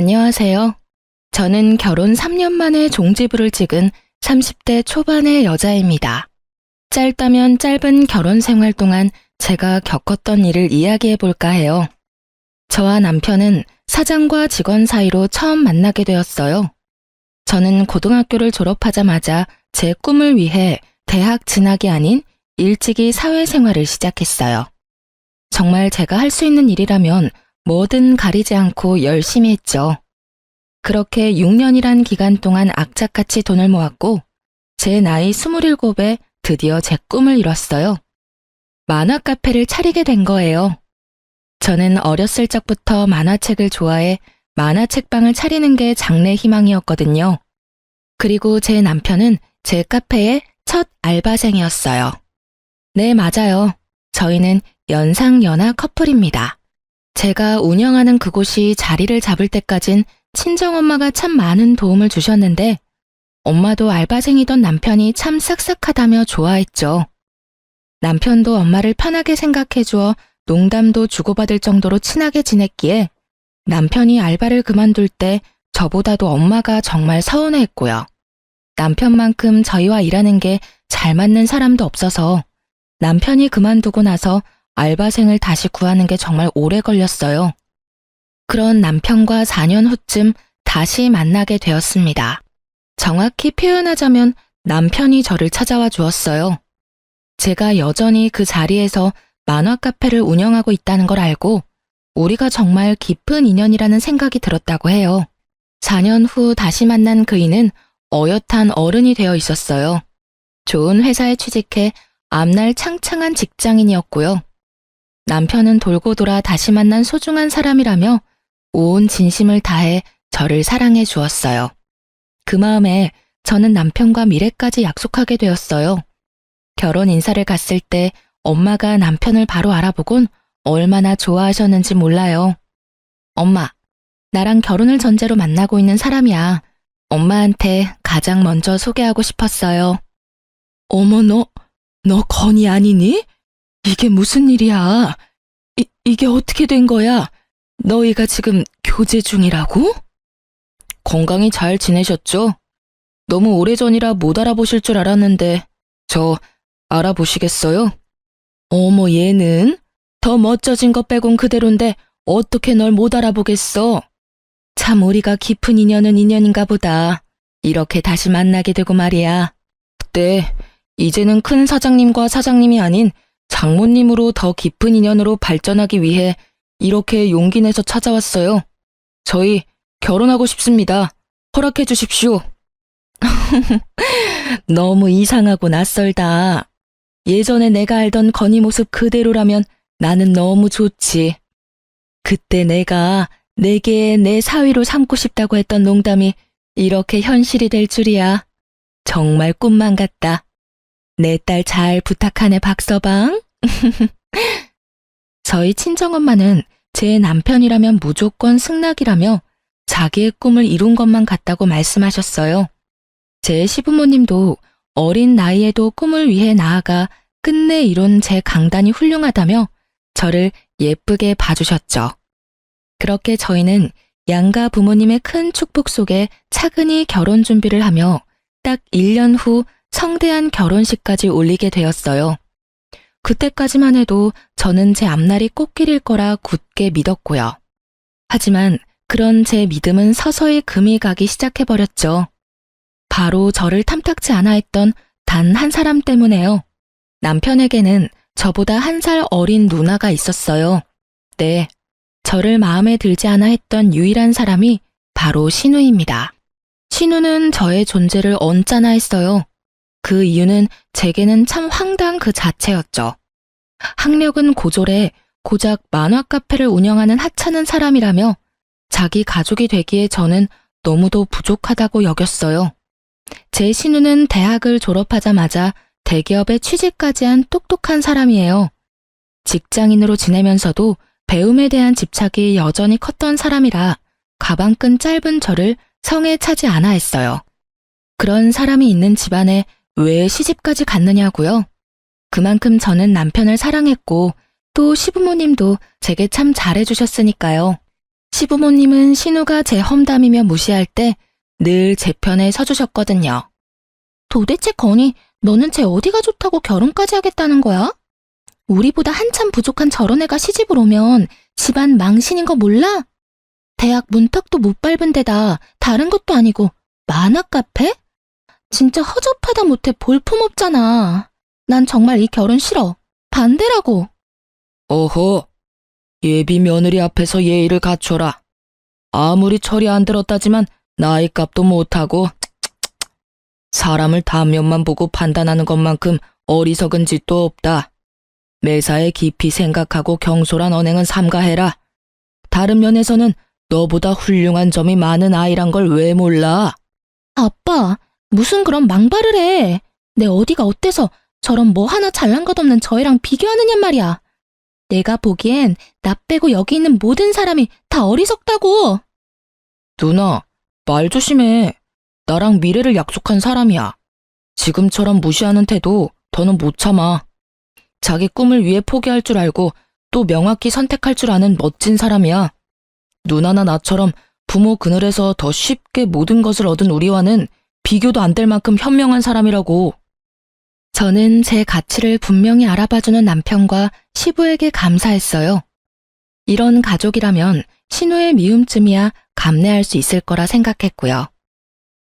안녕하세요. 저는 결혼 3년 만에 종지부를 찍은 30대 초반의 여자입니다. 짧다면 짧은 결혼 생활 동안 제가 겪었던 일을 이야기해 볼까 해요. 저와 남편은 사장과 직원 사이로 처음 만나게 되었어요. 저는 고등학교를 졸업하자마자 제 꿈을 위해 대학 진학이 아닌 일찍이 사회생활을 시작했어요. 정말 제가 할 수 있는 일이라면 뭐든 가리지 않고 열심히 했죠. 그렇게 6년이란 기간 동안 악착같이 돈을 모았고 제 나이 27에 드디어 제 꿈을 이뤘어요. 만화 카페를 차리게 된 거예요. 저는 어렸을 적부터 만화책을 좋아해 만화책방을 차리는 게 장래 희망이었거든요. 그리고 제 남편은 제 카페의 첫 알바생이었어요. 네, 맞아요. 저희는 연상연하 커플입니다. 제가 운영하는 그곳이 자리를 잡을 때까진 친정엄마가 참 많은 도움을 주셨는데 엄마도 알바생이던 남편이 참 싹싹하다며 좋아했죠. 남편도 엄마를 편하게 생각해 주어 농담도 주고받을 정도로 친하게 지냈기에 남편이 알바를 그만둘 때 저보다도 엄마가 정말 서운해했고요. 남편만큼 저희와 일하는 게 잘 맞는 사람도 없어서 남편이 그만두고 나서 알바생을 다시 구하는 게 정말 오래 걸렸어요. 그런 남편과 4년 후쯤 다시 만나게 되었습니다. 정확히 표현하자면 남편이 저를 찾아와 주었어요. 제가 여전히 그 자리에서 만화 카페를 운영하고 있다는 걸 알고 우리가 정말 깊은 인연이라는 생각이 들었다고 해요. 4년 후 다시 만난 그이는 어엿한 어른이 되어 있었어요. 좋은 회사에 취직해 앞날 창창한 직장인이었고요. 남편은 돌고 돌아 다시 만난 소중한 사람이라며 온 진심을 다해 저를 사랑해 주었어요. 그 마음에 저는 남편과 미래까지 약속하게 되었어요. 결혼 인사를 갔을 때 엄마가 남편을 바로 알아보곤 얼마나 좋아하셨는지 몰라요. 엄마, 나랑 결혼을 전제로 만나고 있는 사람이야. 엄마한테 가장 먼저 소개하고 싶었어요. 어머, 너 건이 아니니? 이게 무슨 일이야? 이게 어떻게 된 거야? 너희가 지금 교제 중이라고? 건강히 잘 지내셨죠? 너무 오래전이라 못 알아보실 줄 알았는데 저 알아보시겠어요? 어머, 얘는 더 멋져진 것 빼곤 그대로인데 어떻게 널 못 알아보겠어? 참 우리가 깊은 인연은 인연인가 보다. 이렇게 다시 만나게 되고 말이야. 네, 이제는 큰 사장님과 사장님이 아닌 장모님으로 더 깊은 인연으로 발전하기 위해 이렇게 용기 내서 찾아왔어요. 저희 결혼하고 싶습니다. 허락해 주십시오. 너무 이상하고 낯설다. 예전에 내가 알던 건희 모습 그대로라면 나는 너무 좋지. 그때 내가 내게 내 사위로 삼고 싶다고 했던 농담이 이렇게 현실이 될 줄이야. 정말 꿈만 같다. 내 딸 잘 부탁하네, 박서방. 저희 친정엄마는 제 남편이라면 무조건 승낙이라며 자기의 꿈을 이룬 것만 같다고 말씀하셨어요. 제 시부모님도 어린 나이에도 꿈을 위해 나아가 끝내 이룬 제 강단이 훌륭하다며 저를 예쁘게 봐주셨죠. 그렇게 저희는 양가 부모님의 큰 축복 속에 차근히 결혼 준비를 하며 딱 1년 후 성대한 결혼식까지 올리게 되었어요. 그때까지만 해도 저는 제 앞날이 꽃길일 거라 굳게 믿었고요. 하지만 그런 제 믿음은 서서히 금이 가기 시작해버렸죠. 바로 저를 탐탁지 않아 했던 단 한 사람 때문에요. 남편에게는 저보다 1살 어린 누나가 있었어요. 네, 저를 마음에 들지 않아 했던 유일한 사람이 바로 신우입니다. 신우는 저의 존재를 언짢아 했어요. 그 이유는 제게는 참 황당 그 자체였죠. 학력은 고졸해 고작 만화 카페를 운영하는 하찮은 사람이라며 자기 가족이 되기에 저는 너무도 부족하다고 여겼어요. 제 신우는 대학을 졸업하자마자 대기업에 취직까지 한 똑똑한 사람이에요. 직장인으로 지내면서도 배움에 대한 집착이 여전히 컸던 사람이라 가방끈 짧은 저를 성에 차지 않아 했어요. 그런 사람이 있는 집안에 왜 시집까지 갔느냐고요? 그만큼 저는 남편을 사랑했고 또 시부모님도 제게 참 잘해주셨으니까요. 시부모님은 신우가 제 험담이며 무시할 때 늘 제 편에 서주셨거든요. 도대체 건이 너는 쟤 어디가 좋다고 결혼까지 하겠다는 거야? 우리보다 한참 부족한 저런 애가 시집을 오면 집안 망신인 거 몰라? 대학 문턱도 못 밟은 데다 다른 것도 아니고 만화 카페? 진짜 허접하다 못해 볼품없잖아. 난 정말 이 결혼 싫어. 반대라고. 어허, 예비 며느리 앞에서 예의를 갖춰라. 아무리 철이 안 들었다지만 나이값도 못하고 사람을 단면만 보고 판단하는 것만큼 어리석은 짓도 없다. 매사에 깊이 생각하고 경솔한 언행은 삼가해라. 다른 면에서는 너보다 훌륭한 점이 많은 아이란 걸 왜 몰라? 아빠, 무슨 그런 망발을 해. 내 어디가 어때서 저런 뭐 하나 잘난 것 없는 저 애랑 비교하느냐 말이야. 내가 보기엔 나 빼고 여기 있는 모든 사람이 다 어리석다고. 누나, 말 조심해. 나랑 미래를 약속한 사람이야. 지금처럼 무시하는 태도 더는 못 참아. 자기 꿈을 위해 포기할 줄 알고 또 명확히 선택할 줄 아는 멋진 사람이야. 누나나 나처럼 부모 그늘에서 더 쉽게 모든 것을 얻은 우리와는 비교도 안 될 만큼 현명한 사람이라고. 저는 제 가치를 분명히 알아봐주는 남편과 시부에게 감사했어요. 이런 가족이라면 신우의 미움쯤이야 감내할 수 있을 거라 생각했고요.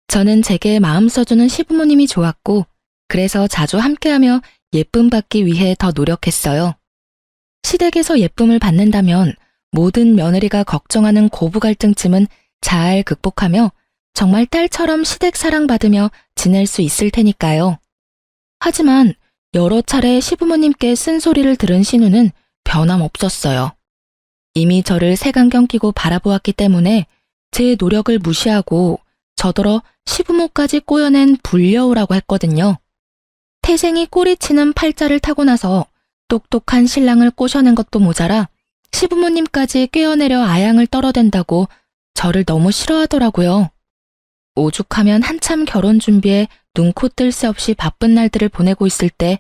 저는 제게 마음 써주는 시부모님이 좋았고, 그래서 자주 함께하며 예쁨 받기 위해 더 노력했어요. 시댁에서 예쁨을 받는다면 모든 며느리가 걱정하는 고부 갈등쯤은 잘 극복하며 정말 딸처럼 시댁 사랑받으며 지낼 수 있을 테니까요. 하지만 여러 차례 시부모님께 쓴소리를 들은 신우는 변함없었어요. 이미 저를 색안경 끼고 바라보았기 때문에 제 노력을 무시하고 저더러 시부모까지 꼬여낸 불려우라고 했거든요. 태생이 꼬리치는 팔자를 타고 나서 똑똑한 신랑을 꼬셔낸 것도 모자라 시부모님까지 꿰어내려 아양을 떨어댄다고 저를 너무 싫어하더라고요. 오죽하면 한참 결혼 준비에 눈코 뜰 새 없이 바쁜 날들을 보내고 있을 때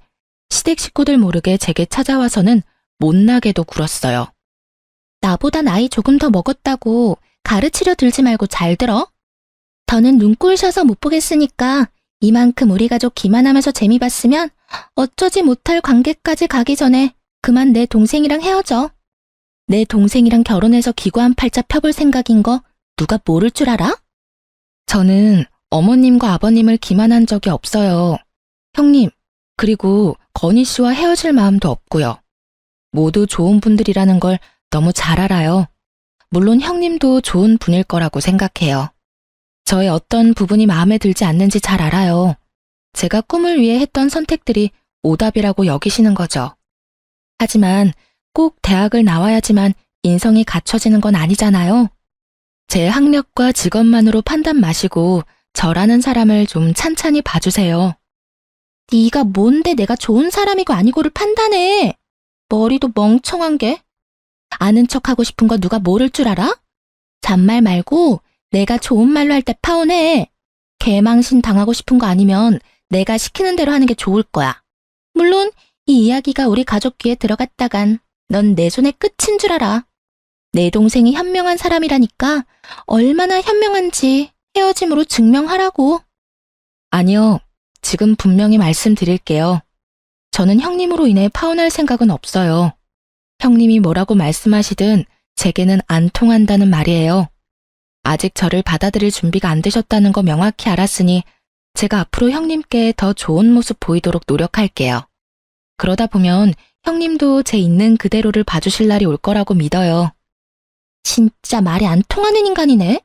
시댁 식구들 모르게 제게 찾아와서는 못나게도 굴었어요. 나보다 나이 조금 더 먹었다고 가르치려 들지 말고 잘 들어. 더는 눈꼴 셔서 못 보겠으니까 이만큼 우리 가족 기만하면서 재미 봤으면 어쩌지 못할 관계까지 가기 전에 그만 내 동생이랑 헤어져. 내 동생이랑 결혼해서 기구한 팔자 펴볼 생각인 거 누가 모를 줄 알아? 저는 어머님과 아버님을 기만한 적이 없어요. 형님, 그리고 건희 씨와 헤어질 마음도 없고요. 모두 좋은 분들이라는 걸 너무 잘 알아요. 물론 형님도 좋은 분일 거라고 생각해요. 저의 어떤 부분이 마음에 들지 않는지 잘 알아요. 제가 꿈을 위해 했던 선택들이 오답이라고 여기시는 거죠. 하지만 꼭 대학을 나와야지만 인성이 갖춰지는 건 아니잖아요. 제 학력과 직업만으로 판단 마시고 저라는 사람을 좀 찬찬히 봐주세요. 네가 뭔데 내가 좋은 사람이고 아니고를 판단해. 머리도 멍청한 게. 아는 척하고 싶은 거 누가 모를 줄 알아? 잔말 말고 내가 좋은 말로 할 때 파혼해. 개망신 당하고 싶은 거 아니면 내가 시키는 대로 하는 게 좋을 거야. 물론 이 이야기가 우리 가족 귀에 들어갔다간 넌 내 손의 끝인 줄 알아. 내 동생이 현명한 사람이라니까 얼마나 현명한지 헤어짐으로 증명하라고. 아니요, 지금 분명히 말씀드릴게요. 저는 형님으로 인해 파혼할 생각은 없어요. 형님이 뭐라고 말씀하시든 제게는 안 통한다는 말이에요. 아직 저를 받아들일 준비가 안 되셨다는 거 명확히 알았으니 제가 앞으로 형님께 더 좋은 모습 보이도록 노력할게요. 그러다 보면 형님도 제 있는 그대로를 봐주실 날이 올 거라고 믿어요. 진짜 말이 안 통하는 인간이네.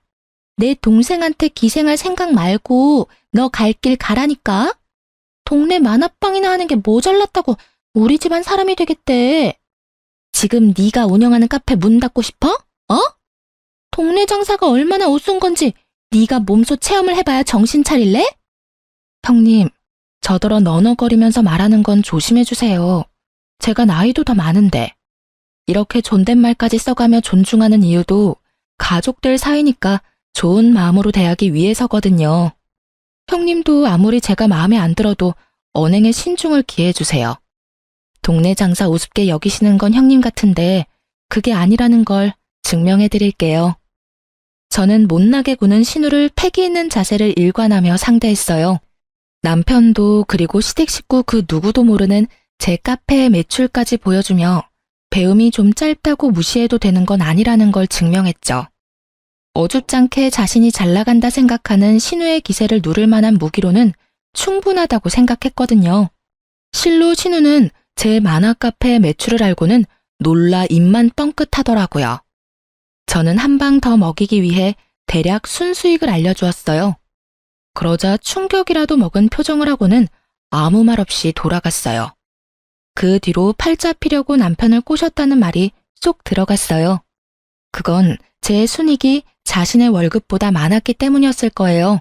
내 동생한테 기생할 생각 말고 너 갈 길 가라니까. 동네 만화방이나 하는 게 뭐 잘났다고 우리 집안 사람이 되겠대. 지금 네가 운영하는 카페 문 닫고 싶어? 어? 동네 장사가 얼마나 우스운 건지 네가 몸소 체험을 해봐야 정신 차릴래? 형님, 저더러 너너거리면서 말하는 건 조심해주세요. 제가 나이도 더 많은데. 이렇게 존댓말까지 써가며 존중하는 이유도 가족들 사이니까 좋은 마음으로 대하기 위해서거든요. 형님도 아무리 제가 마음에 안 들어도 언행에 신중을 기해주세요. 동네 장사 우습게 여기시는 건 형님 같은데 그게 아니라는 걸 증명해 드릴게요. 저는 못나게 구는 신우를 패기 있는 자세를 일관하며 상대했어요. 남편도 그리고 시댁 식구 그 누구도 모르는 제 카페의 매출까지 보여주며 배움이 좀 짧다고 무시해도 되는 건 아니라는 걸 증명했죠. 어줍잖게 자신이 잘 나간다 생각하는 신우의 기세를 누를 만한 무기로는 충분하다고 생각했거든요. 실로 신우는 제 만화 카페의 매출을 알고는 놀라 입만 뻥끗하더라고요. 저는 한 방 더 먹이기 위해 대략 순수익을 알려주었어요. 그러자 충격이라도 먹은 표정을 하고는 아무 말 없이 돌아갔어요. 그 뒤로 팔자 피려고 남편을 꼬셨다는 말이 쏙 들어갔어요. 그건 제 순익이 자신의 월급보다 많았기 때문이었을 거예요.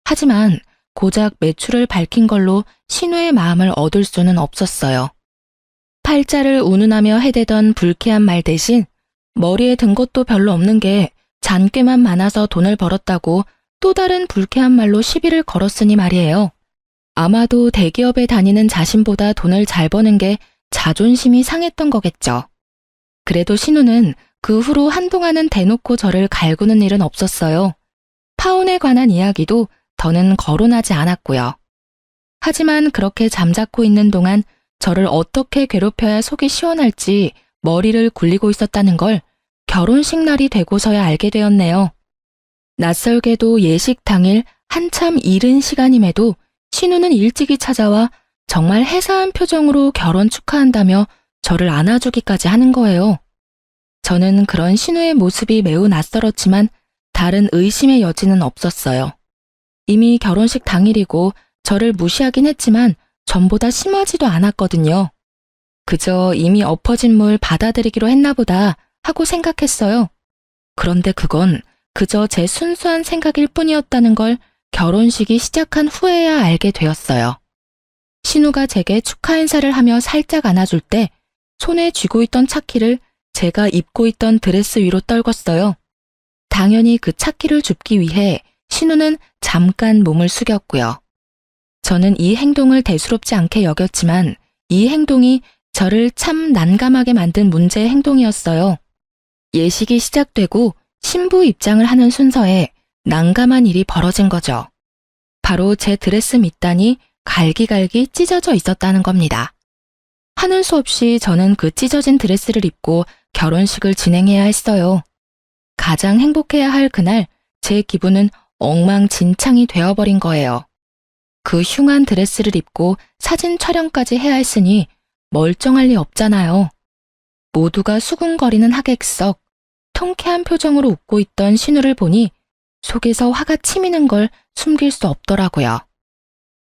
하지만 고작 매출을 밝힌 걸로 신우의 마음을 얻을 수는 없었어요. 팔자를 운운하며 해대던 불쾌한 말 대신 머리에 든 것도 별로 없는 게 잔꾀만 많아서 돈을 벌었다고 또 다른 불쾌한 말로 시비를 걸었으니 말이에요. 아마도 대기업에 다니는 자신보다 돈을 잘 버는 게 자존심이 상했던 거겠죠. 그래도 신우는 그 후로 한동안은 대놓고 저를 갈구는 일은 없었어요. 파혼에 관한 이야기도 더는 거론하지 않았고요. 하지만 그렇게 잠자코 있는 동안 저를 어떻게 괴롭혀야 속이 시원할지 머리를 굴리고 있었다는 걸 결혼식 날이 되고서야 알게 되었네요. 낯설게도 예식 당일 한참 이른 시간임에도 신우는 일찍이 찾아와 정말 해사한 표정으로 결혼 축하한다며 저를 안아주기까지 하는 거예요. 저는 그런 신우의 모습이 매우 낯설었지만 다른 의심의 여지는 없었어요. 이미 결혼식 당일이고 저를 무시하긴 했지만 전보다 심하지도 않았거든요. 그저 이미 엎어진 물 받아들이기로 했나 보다 하고 생각했어요. 그런데 그건 그저 제 순수한 생각일 뿐이었다는 걸 결혼식이 시작한 후에야 알게 되었어요. 신우가 제게 축하 인사를 하며 살짝 안아줄 때 손에 쥐고 있던 차키를 제가 입고 있던 드레스 위로 떨궜어요. 당연히 그 차키를 줍기 위해 신우는 잠깐 몸을 숙였고요. 저는 이 행동을 대수롭지 않게 여겼지만 이 행동이 저를 참 난감하게 만든 문제의 행동이었어요. 예식이 시작되고 신부 입장을 하는 순서에 난감한 일이 벌어진 거죠. 바로 제 드레스 밑단이 갈기갈기 찢어져 있었다는 겁니다. 하는 수 없이 저는 그 찢어진 드레스를 입고 결혼식을 진행해야 했어요. 가장 행복해야 할 그날 제 기분은 엉망진창이 되어버린 거예요. 그 흉한 드레스를 입고 사진 촬영까지 해야 했으니 멀쩡할 리 없잖아요. 모두가 수군거리는 하객석, 통쾌한 표정으로 웃고 있던 신우를 보니 속에서 화가 치미는 걸 숨길 수 없더라고요.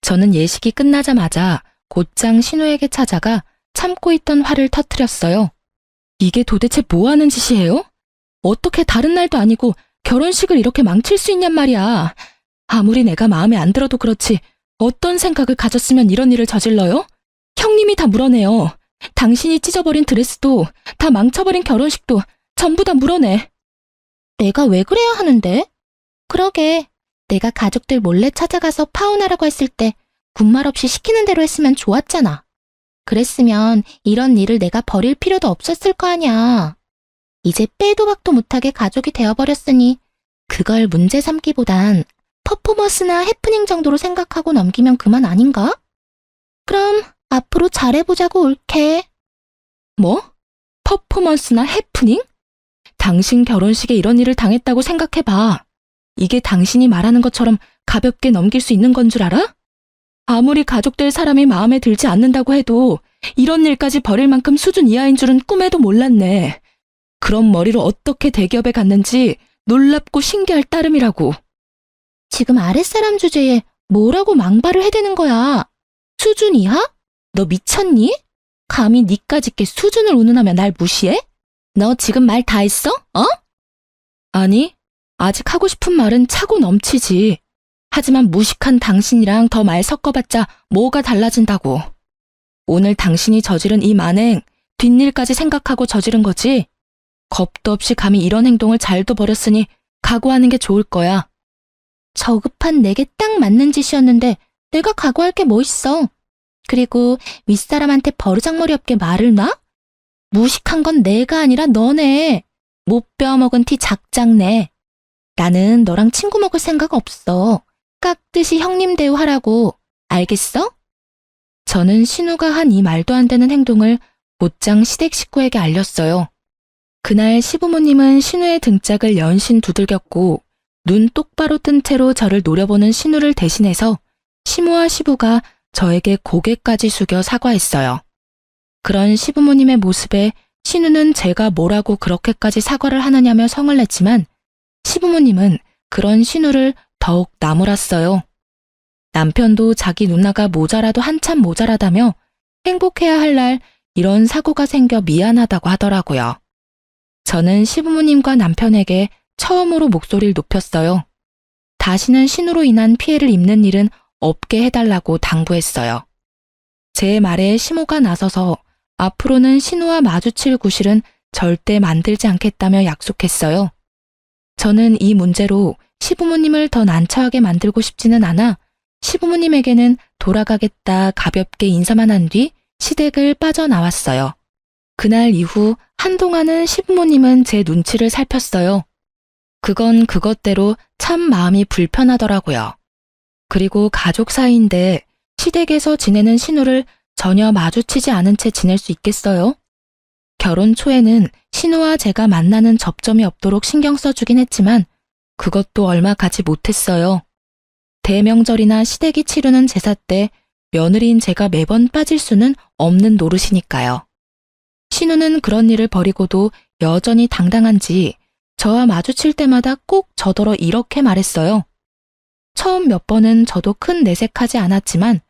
저는 예식이 끝나자마자 곧장 신우에게 찾아가 참고 있던 화를 터뜨렸어요. 이게 도대체 뭐 하는 짓이에요? 어떻게 다른 날도 아니고 결혼식을 이렇게 망칠 수 있냔 말이야. 아무리 내가 마음에 안 들어도 그렇지 어떤 생각을 가졌으면 이런 일을 저질러요? 형님이 다 물어내요. 당신이 찢어버린 드레스도 다 망쳐버린 결혼식도 전부 다 물어내. 내가 왜 그래야 하는데? 그러게, 내가 가족들 몰래 찾아가서 파혼하라고 했을 때 군말 없이 시키는 대로 했으면 좋았잖아. 그랬으면 이런 일을 내가 버릴 필요도 없었을 거 아니야. 이제 빼도 박도 못하게 가족이 되어버렸으니 그걸 문제 삼기보단 퍼포먼스나 해프닝 정도로 생각하고 넘기면 그만 아닌가? 그럼 앞으로 잘해보자고 옳게. 뭐? 퍼포먼스나 해프닝? 당신 결혼식에 이런 일을 당했다고 생각해봐. 이게 당신이 말하는 것처럼 가볍게 넘길 수 있는 건 줄 알아? 아무리 가족될 사람이 마음에 들지 않는다고 해도 이런 일까지 벌일 만큼 수준 이하인 줄은 꿈에도 몰랐네. 그런 머리로 어떻게 대기업에 갔는지 놀랍고 신기할 따름이라고. 지금 아랫사람 주제에 뭐라고 망발을 해대는 거야? 수준 이하? 너 미쳤니? 감히 니까짓게 수준을 운운하며 날 무시해? 너 지금 말 다 했어? 어? 아니, 아직 하고 싶은 말은 차고 넘치지. 하지만 무식한 당신이랑 더 말 섞어봤자 뭐가 달라진다고. 오늘 당신이 저지른 이 만행, 뒷일까지 생각하고 저지른 거지? 겁도 없이 감히 이런 행동을 잘도 버렸으니 각오하는 게 좋을 거야. 저급한 내게 딱 맞는 짓이었는데 내가 각오할 게 뭐 있어. 그리고 윗사람한테 버르장머리 없게 말을 놔? 무식한 건 내가 아니라 너네. 못 빼먹은 티 작작내. 나는 너랑 친구 먹을 생각 없어. 깍듯이 형님 대우하라고. 알겠어? 저는 신우가 한 이 말도 안 되는 행동을 곧장 시댁 식구에게 알렸어요. 그날 시부모님은 신우의 등짝을 연신 두들겼고 눈 똑바로 뜬 채로 저를 노려보는 신우를 대신해서 시모와 시부가 저에게 고개까지 숙여 사과했어요. 그런 시부모님의 모습에 신우는 제가 뭐라고 그렇게까지 사과를 하느냐며 성을 냈지만 시부모님은 그런 신우를 더욱 나무랐어요. 남편도 자기 누나가 모자라도 한참 모자라다며 행복해야 할 날 이런 사고가 생겨 미안하다고 하더라고요. 저는 시부모님과 남편에게 처음으로 목소리를 높였어요. 다시는 신우로 인한 피해를 입는 일은 없게 해달라고 당부했어요. 제 말에 시모가 나서서 앞으로는 신우와 마주칠 구실은 절대 만들지 않겠다며 약속했어요. 저는 이 문제로 시부모님을 더 난처하게 만들고 싶지는 않아 시부모님에게는 돌아가겠다 가볍게 인사만 한 뒤 시댁을 빠져나왔어요. 그날 이후 한동안은 시부모님은 제 눈치를 살폈어요. 그건 그것대로 참 마음이 불편하더라고요. 그리고 가족 사이인데 시댁에서 지내는 신우를 전혀 마주치지 않은 채 지낼 수 있겠어요? 결혼 초에는 신우와 제가 만나는 접점이 없도록 신경 써주긴 했지만 그것도 얼마 가지 못했어요. 대명절이나 시댁이 치르는 제사 때 며느리인 제가 매번 빠질 수는 없는 노릇이니까요. 신우는 그런 일을 버리고도 여전히 당당한지 저와 마주칠 때마다 꼭 저더러 이렇게 말했어요. 처음 몇 번은 저도 큰 내색하지 않았지만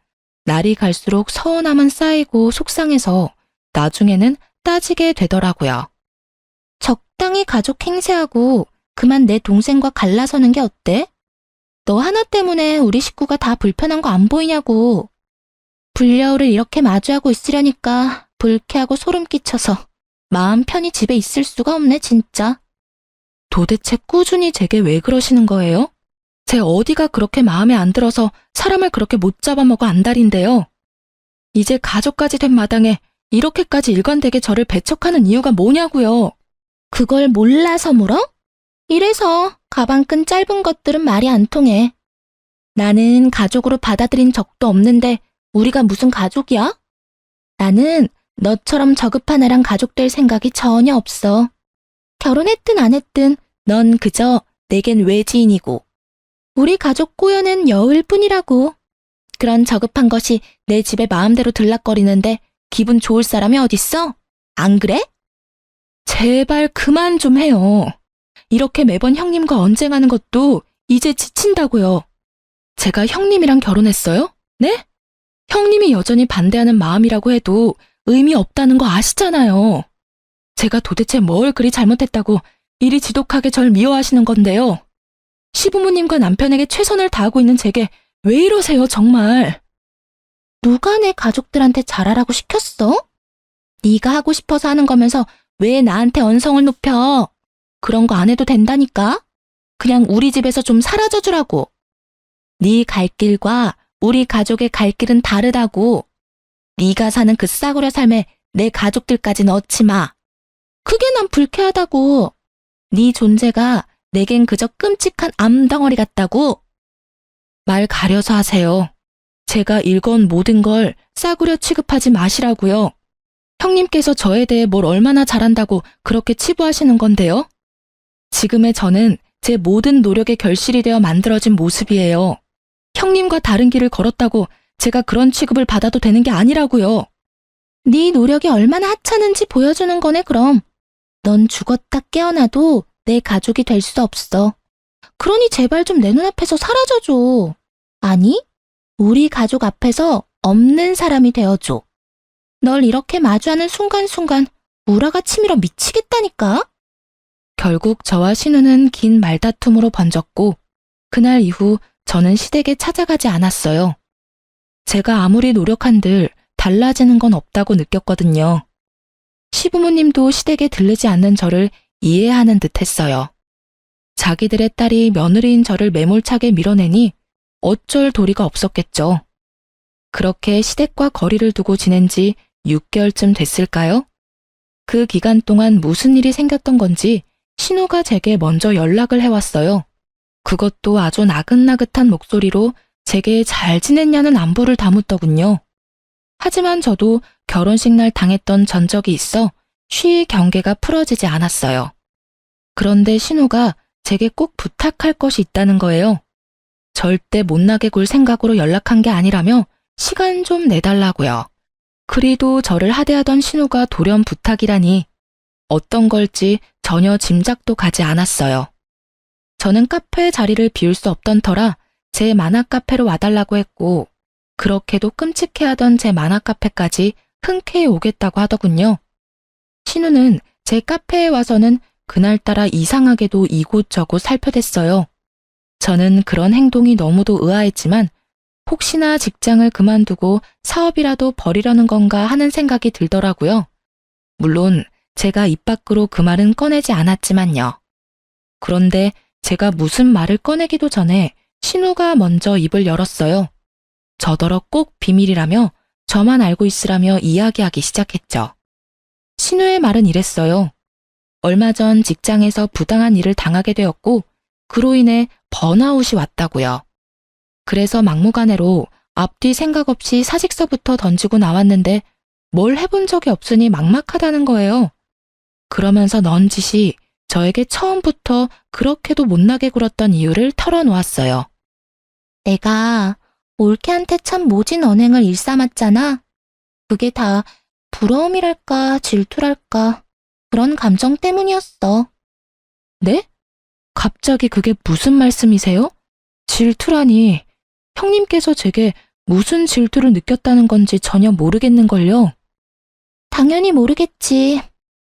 날이 갈수록 서운함은 쌓이고 속상해서 나중에는 따지게 되더라고요. 적당히 가족 행세하고 그만 내 동생과 갈라서는 게 어때? 너 하나 때문에 우리 식구가 다 불편한 거 안 보이냐고. 불려울을 이렇게 마주하고 있으려니까 불쾌하고 소름 끼쳐서 마음 편히 집에 있을 수가 없네 진짜. 도대체 꾸준히 제게 왜 그러시는 거예요? 제 어디가 그렇게 마음에 안 들어서 사람을 그렇게 못 잡아먹어 안달인데요. 이제 가족까지 된 마당에 이렇게까지 일관되게 저를 배척하는 이유가 뭐냐고요. 그걸 몰라서 물어? 이래서 가방끈 짧은 것들은 말이 안 통해. 나는 가족으로 받아들인 적도 없는데 우리가 무슨 가족이야? 나는 너처럼 저급한 애랑 가족될 생각이 전혀 없어. 결혼했든 안 했든 넌 그저 내겐 외지인이고 우리 가족 꼬여낸 여울 뿐이라고. 그런 저급한 것이 내 집에 마음대로 들락거리는데 기분 좋을 사람이 어딨어? 안 그래? 제발 그만 좀 해요. 이렇게 매번 형님과 언쟁하는 것도 이제 지친다고요. 제가 형님이랑 결혼했어요? 네? 형님이 여전히 반대하는 마음이라고 해도 의미 없다는 거 아시잖아요. 제가 도대체 뭘 그리 잘못했다고 이리 지독하게 절 미워하시는 건데요. 시부모님과 남편에게 최선을 다하고 있는 제게 왜 이러세요, 정말. 누가 내 가족들한테 잘하라고 시켰어? 네가 하고 싶어서 하는 거면서 왜 나한테 언성을 높여? 그런 거 안 해도 된다니까? 그냥 우리 집에서 좀 사라져 주라고. 네 갈 길과 우리 가족의 갈 길은 다르다고. 네가 사는 그 싸구려 삶에 내 가족들까지 넣지 마. 그게 난 불쾌하다고. 네 존재가 내겐 그저 끔찍한 암덩어리 같다고. 말 가려서 하세요. 제가 일건 모든 걸 싸구려 취급하지 마시라고요. 형님께서 저에 대해 뭘 얼마나 잘한다고 그렇게 치부하시는 건데요? 지금의 저는 제 모든 노력의 결실이 되어 만들어진 모습이에요. 형님과 다른 길을 걸었다고 제가 그런 취급을 받아도 되는 게 아니라고요. 네 노력이 얼마나 하찮은지 보여주는 거네 그럼. 넌 죽었다 깨어나도 내 가족이 될 수 없어. 그러니 제발 좀 내 눈앞에서 사라져줘. 아니, 우리 가족 앞에서 없는 사람이 되어줘. 널 이렇게 마주하는 순간순간 우라가 치밀어 미치겠다니까? 결국 저와 신우는 긴 말다툼으로 번졌고 그날 이후 저는 시댁에 찾아가지 않았어요. 제가 아무리 노력한들 달라지는 건 없다고 느꼈거든요. 시부모님도 시댁에 들르지 않는 저를 이해하는 듯 했어요. 자기들의 딸이 며느리인 저를 매몰차게 밀어내니 어쩔 도리가 없었겠죠. 그렇게 시댁과 거리를 두고 지낸 지 6개월쯤 됐을까요? 그 기간 동안 무슨 일이 생겼던 건지 신우가 제게 먼저 연락을 해왔어요. 그것도 아주 나긋나긋한 목소리로 제게 잘 지냈냐는 안부를 다묻더군요. 하지만 저도 결혼식 날 당했던 전적이 있어 쉬이 경계가 풀어지지 않았어요. 그런데 신우가 제게 꼭 부탁할 것이 있다는 거예요. 절대 못나게 굴 생각으로 연락한 게 아니라며 시간 좀 내달라고요. 그리도 저를 하대하던 신우가 돌연 부탁이라니 어떤 걸지 전혀 짐작도 가지 않았어요. 저는 카페 자리를 비울 수 없던 터라 제 만화 카페로 와달라고 했고 그렇게도 끔찍해하던 제 만화 카페까지 흔쾌히 오겠다고 하더군요. 신우는 제 카페에 와서는 그날따라 이상하게도 이곳저곳 살펴댔어요. 저는 그런 행동이 너무도 의아했지만 혹시나 직장을 그만두고 사업이라도 벌이려는 건가 하는 생각이 들더라고요. 물론 제가 입 밖으로 그 말은 꺼내지 않았지만요. 그런데 제가 무슨 말을 꺼내기도 전에 신우가 먼저 입을 열었어요. 저더러 꼭 비밀이라며 저만 알고 있으라며 이야기하기 시작했죠. 신우의 말은 이랬어요. 얼마 전 직장에서 부당한 일을 당하게 되었고 그로 인해 번아웃이 왔다고요. 그래서 막무가내로 앞뒤 생각 없이 사직서부터 던지고 나왔는데 뭘 해본 적이 없으니 막막하다는 거예요. 그러면서 넌지시 저에게 처음부터 그렇게도 못나게 굴었던 이유를 털어놓았어요. 내가 올케한테 참 모진 언행을 일삼았잖아. 그게 다 부러움이랄까 질투랄까 그런 감정 때문이었어. 네? 갑자기 그게 무슨 말씀이세요? 질투라니 형님께서 제게 무슨 질투를 느꼈다는 건지 전혀 모르겠는걸요. 당연히 모르겠지.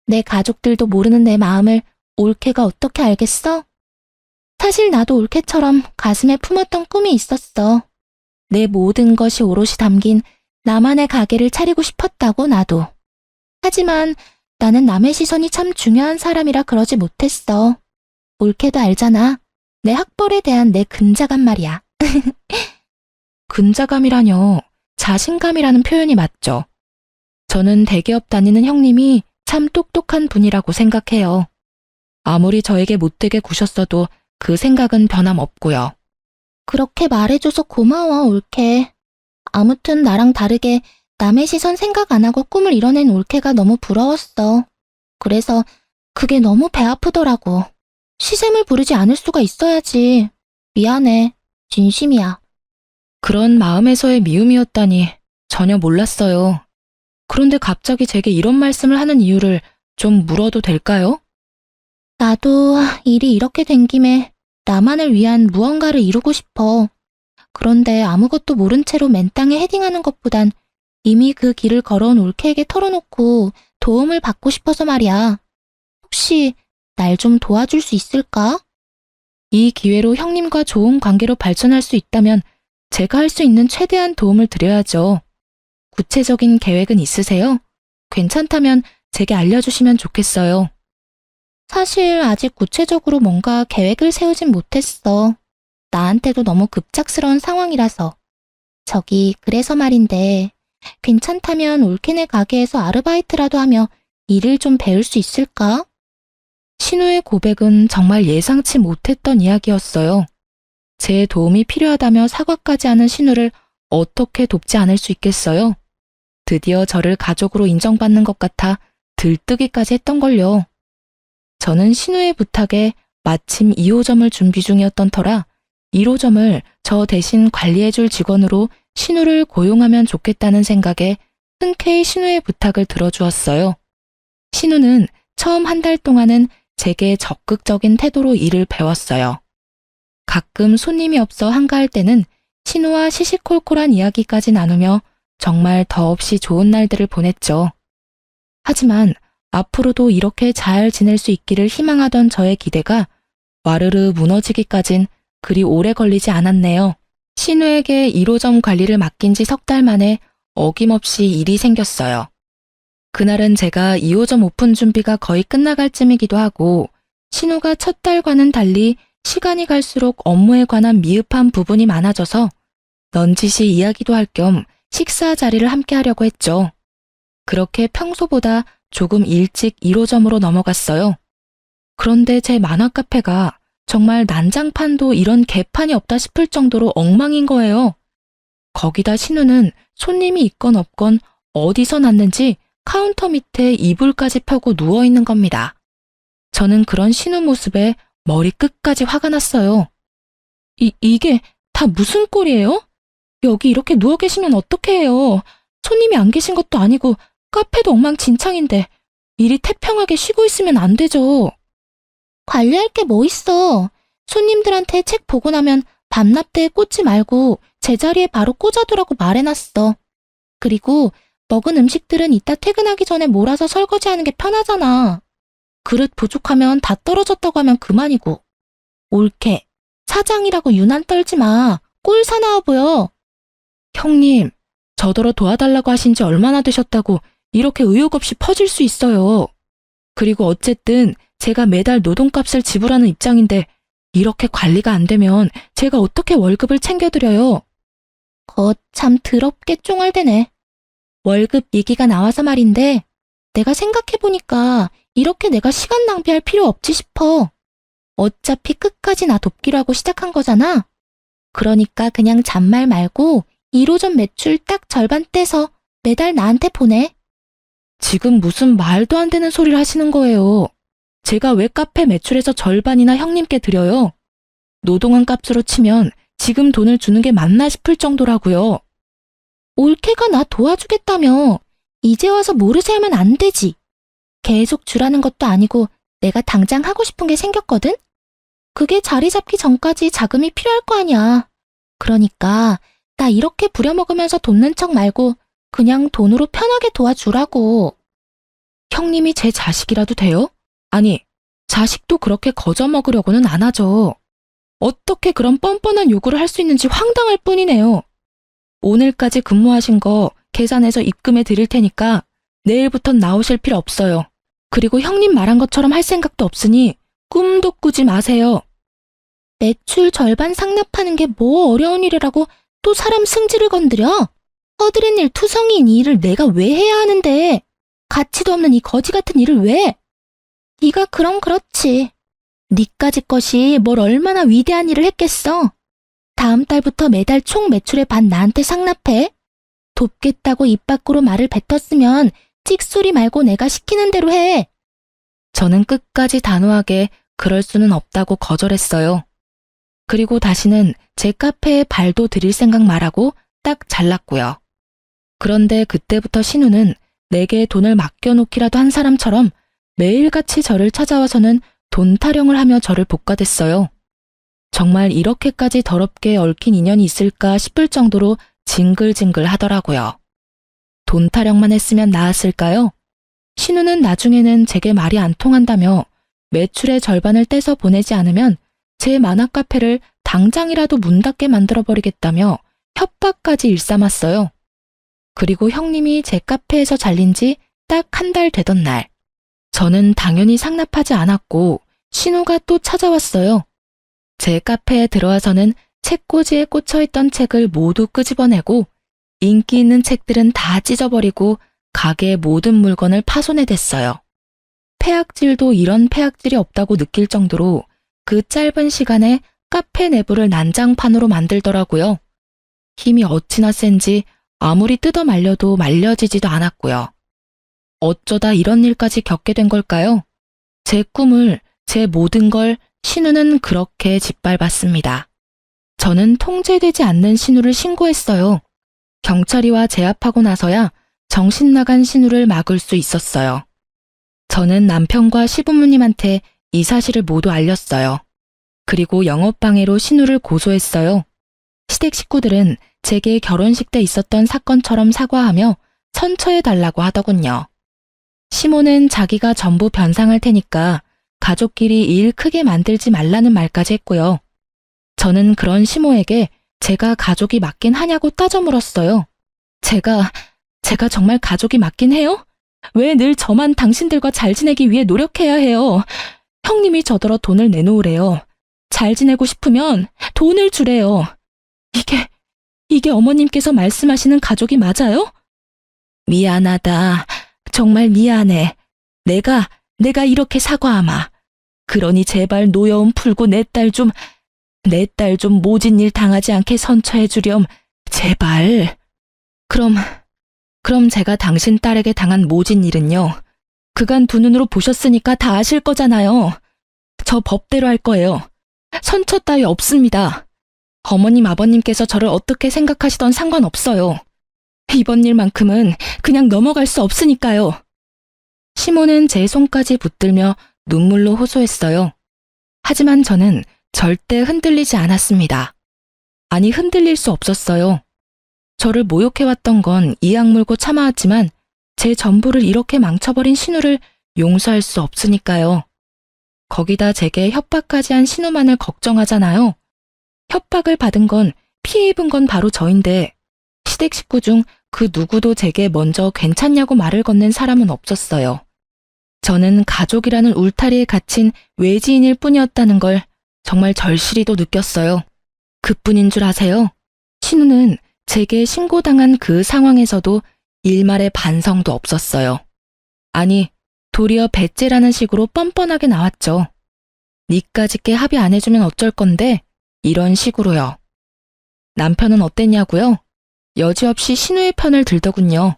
내 가족들도 모르는 내 마음을 올케가 어떻게 알겠어? 사실 나도 올케처럼 가슴에 품었던 꿈이 있었어. 내 모든 것이 오롯이 담긴 나만의 가게를 차리고 싶었다고 나도. 하지만 나는 남의 시선이 참 중요한 사람이라 그러지 못했어. 올케도 알잖아. 내 학벌에 대한 내 근자감 말이야. 근자감이라뇨. 자신감이라는 표현이 맞죠. 저는 대기업 다니는 형님이 참 똑똑한 분이라고 생각해요. 아무리 저에게 못되게 구셨어도 그 생각은 변함없고요. 그렇게 말해줘서 고마워, 올케. 아무튼 나랑 다르게 남의 시선 생각 안 하고 꿈을 이뤄낸 올케가 너무 부러웠어. 그래서 그게 너무 배 아프더라고. 시샘을 부르지 않을 수가 있어야지. 미안해. 진심이야. 그런 마음에서의 미움이었다니 전혀 몰랐어요. 그런데 갑자기 제게 이런 말씀을 하는 이유를 좀 물어도 될까요? 나도 일이 이렇게 된 김에 나만을 위한 무언가를 이루고 싶어. 그런데 아무것도 모른 채로 맨 땅에 헤딩하는 것보단 이미 그 길을 걸어온 올케에게 털어놓고 도움을 받고 싶어서 말이야. 혹시 날 좀 도와줄 수 있을까? 이 기회로 형님과 좋은 관계로 발전할 수 있다면 제가 할 수 있는 최대한 도움을 드려야죠. 구체적인 계획은 있으세요? 괜찮다면 제게 알려주시면 좋겠어요. 사실 아직 구체적으로 뭔가 계획을 세우진 못했어. 나한테도 너무 급작스러운 상황이라서. 저기 그래서 말인데 괜찮다면 올케네 가게에서 아르바이트라도 하며 일을 좀 배울 수 있을까? 신우의 고백은 정말 예상치 못했던 이야기였어요. 제 도움이 필요하다며 사과까지 하는 신우를 어떻게 돕지 않을 수 있겠어요? 드디어 저를 가족으로 인정받는 것 같아 들뜨기까지 했던걸요. 저는 신우의 부탁에 마침 2호점을 준비 중이었던 터라 1호점을 저 대신 관리해줄 직원으로 신우를 고용하면 좋겠다는 생각에 흔쾌히 신우의 부탁을 들어주었어요. 신우는 처음 한 달 동안은 제게 적극적인 태도로 일을 배웠어요. 가끔 손님이 없어 한가할 때는 신우와 시시콜콜한 이야기까지 나누며 정말 더없이 좋은 날들을 보냈죠. 하지만 앞으로도 이렇게 잘 지낼 수 있기를 희망하던 저의 기대가 와르르 무너지기까진 그리 오래 걸리지 않았네요. 신우에게 1호점 관리를 맡긴 지 석 달 만에 어김없이 일이 생겼어요. 그날은 제가 2호점 오픈 준비가 거의 끝나갈 쯤이기도 하고 신우가 첫 달과는 달리 시간이 갈수록 업무에 관한 미흡한 부분이 많아져서 넌지시 이야기도 할 겸 식사 자리를 함께 하려고 했죠. 그렇게 평소보다 조금 일찍 1호점으로 넘어갔어요. 그런데 제 만화 카페가 정말 난장판도 이런 개판이 없다 싶을 정도로 엉망인 거예요. 거기다 신우는 손님이 있건 없건 어디서 났는지 카운터 밑에 이불까지 펴고 누워있는 겁니다. 저는 그런 신우 모습에 머리 끝까지 화가 났어요. 이게 다 무슨 꼴이에요? 여기 이렇게 누워 계시면 어떡해 해요? 손님이 안 계신 것도 아니고 카페도 엉망진창인데 이리 태평하게 쉬고 있으면 안 되죠. 관리할 게 뭐 있어. 손님들한테 책 보고 나면 밤납대에 꽂지 말고 제자리에 바로 꽂아두라고 말해놨어. 그리고 먹은 음식들은 이따 퇴근하기 전에 몰아서 설거지하는 게 편하잖아. 그릇 부족하면 다 떨어졌다고 하면 그만이고. 옳게. 사장이라고 유난 떨지 마. 꼴 사나워 보여. 형님, 저더러 도와달라고 하신 지 얼마나 되셨다고 이렇게 의욕 없이 퍼질 수 있어요. 그리고 어쨌든 제가 매달 노동값을 지불하는 입장인데 이렇게 관리가 안 되면 제가 어떻게 월급을 챙겨드려요? 참 더럽게 쫑알대네. 월급 얘기가 나와서 말인데 내가 생각해보니까 이렇게 내가 시간 낭비할 필요 없지 싶어. 어차피 끝까지 나 돕기로 하고 시작한 거잖아. 그러니까 그냥 잔말 말고 1호점 매출 딱 절반 떼서 매달 나한테 보내. 지금 무슨 말도 안 되는 소리를 하시는 거예요. 제가 왜 카페 매출에서 절반이나 형님께 드려요? 노동한 값으로 치면 지금 돈을 주는 게 맞나 싶을 정도라고요. 올케가 나 도와주겠다며. 이제 와서 모르쇠 하면 안 되지. 계속 주라는 것도 아니고 내가 당장 하고 싶은 게 생겼거든? 그게 자리 잡기 전까지 자금이 필요할 거 아니야. 그러니까 나 이렇게 부려먹으면서 돕는 척 말고 그냥 돈으로 편하게 도와주라고. 형님이 제 자식이라도 돼요? 아니, 자식도 그렇게 거저먹으려고는 안 하죠. 어떻게 그런 뻔뻔한 요구를 할 수 있는지 황당할 뿐이네요. 오늘까지 근무하신 거 계산해서 입금해 드릴 테니까 내일부턴 나오실 필요 없어요. 그리고 형님 말한 것처럼 할 생각도 없으니 꿈도 꾸지 마세요. 매출 절반 상납하는 게 뭐 어려운 일이라고 또 사람 승질을 건드려? 허드렛 일 투성이인 이 일을 내가 왜 해야 하는데? 가치도 없는 이 거지 같은 일을 왜? 네가 그럼 그렇지. 니까지 것이 뭘 얼마나 위대한 일을 했겠어. 다음 달부터 매달 총 매출의 반 나한테 상납해. 돕겠다고 입 밖으로 말을 뱉었으면 찍소리 말고 내가 시키는 대로 해. 저는 끝까지 단호하게 그럴 수는 없다고 거절했어요. 그리고 다시는 제 카페에 발도 들일 생각 말하고 딱 잘랐고요. 그런데 그때부터 신우는 내게 돈을 맡겨놓기라도 한 사람처럼 매일같이 저를 찾아와서는 돈 타령을 하며 저를 볶아댔어요. 정말 이렇게까지 더럽게 얽힌 인연이 있을까 싶을 정도로 징글징글 하더라고요. 돈 타령만 했으면 나았을까요? 신우는 나중에는 제게 말이 안 통한다며 매출의 절반을 떼서 보내지 않으면 제 만화 카페를 당장이라도 문 닫게 만들어버리겠다며 협박까지 일삼았어요. 그리고 형님이 제 카페에서 잘린 지 딱 한 달 되던 날, 저는 당연히 상납하지 않았고 신우가 또 찾아왔어요. 제 카페에 들어와서는 책꽂이에 꽂혀있던 책을 모두 끄집어내고 인기 있는 책들은 다 찢어버리고 가게의 모든 물건을 파손해댔어요. 폐악질도 이런 폐악질이 없다고 느낄 정도로 그 짧은 시간에 카페 내부를 난장판으로 만들더라고요. 힘이 어찌나 센지 아무리 뜯어 말려도 말려지지도 않았고요. 어쩌다 이런 일까지 겪게 된 걸까요? 제 꿈을, 제 모든 걸 신우는 그렇게 짓밟았습니다. 저는 통제되지 않는 신우를 신고했어요. 경찰이와 제압하고 나서야 정신 나간 신우를 막을 수 있었어요. 저는 남편과 시부모님한테 이 사실을 모두 알렸어요. 그리고 영업방해로 신우를 고소했어요. 시댁 식구들은 제게 결혼식 때 있었던 사건처럼 사과하며 선처해달라고 하더군요. 시모는 자기가 전부 변상할 테니까 가족끼리 일 크게 만들지 말라는 말까지 했고요. 저는 그런 시모에게 제가 가족이 맞긴 하냐고 따져 물었어요. 제가 정말 가족이 맞긴 해요? 왜 늘 저만 당신들과 잘 지내기 위해 노력해야 해요? 형님이 저더러 돈을 내놓으래요. 잘 지내고 싶으면 돈을 주래요. 이게 어머님께서 말씀하시는 가족이 맞아요? 미안하다. 정말 미안해. 내가 이렇게 사과하마. 그러니 제발 노여움 풀고 내 딸 좀 모진 일 당하지 않게 선처해 주렴. 제발. 그럼 제가 당신 딸에게 당한 모진 일은요. 그간 두 눈으로 보셨으니까 다 아실 거잖아요. 저 법대로 할 거예요. 선처 따위 없습니다. 어머님, 아버님께서 저를 어떻게 생각하시던 상관없어요. 이번 일만큼은 그냥 넘어갈 수 없으니까요. 시몬은 제 손까지 붙들며 눈물로 호소했어요. 하지만 저는 절대 흔들리지 않았습니다. 아니, 흔들릴 수 없었어요. 저를 모욕해왔던 건 이악 물고 참아왔지만 제 전부를 이렇게 망쳐버린 신우를 용서할 수 없으니까요. 거기다 제게 협박까지 한 신우만을 걱정하잖아요. 협박을 받은 건, 피해 입은 건 바로 저인데 시댁 식구 중 그 누구도 제게 먼저 괜찮냐고 말을 건넨 사람은 없었어요. 저는 가족이라는 울타리에 갇힌 외지인일 뿐이었다는 걸 정말 절실히도 느꼈어요. 그뿐인 줄 아세요? 신우는 제게 신고당한 그 상황에서도 일말의 반성도 없었어요. 아니, 도리어 배째라는 식으로 뻔뻔하게 나왔죠. 니까짓게 합의 안 해주면 어쩔 건데 이런 식으로요. 남편은 어땠냐고요? 여지없이 신우의 편을 들더군요.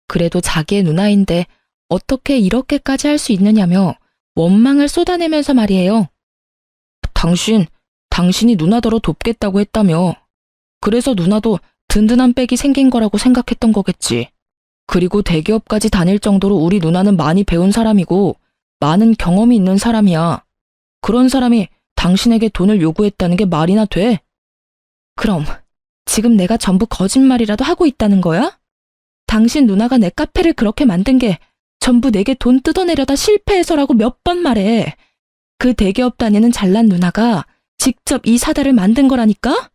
그래도 자기의 누나인데 어떻게 이렇게까지 할 수 있느냐며 원망을 쏟아내면서 말이에요. 당신이 누나더러 돕겠다고 했다며. 그래서 누나도 든든한 백이 생긴 거라고 생각했던 거겠지. 그리고 대기업까지 다닐 정도로 우리 누나는 많이 배운 사람이고 많은 경험이 있는 사람이야. 그런 사람이 당신에게 돈을 요구했다는 게 말이나 돼? 그럼 지금 내가 전부 거짓말이라도 하고 있다는 거야? 당신 누나가 내 카페를 그렇게 만든 게 전부 내게 돈 뜯어내려다 실패해서라고 몇 번 말해. 그 대기업 다니는 잘난 누나가 직접 이 사다를 만든 거라니까?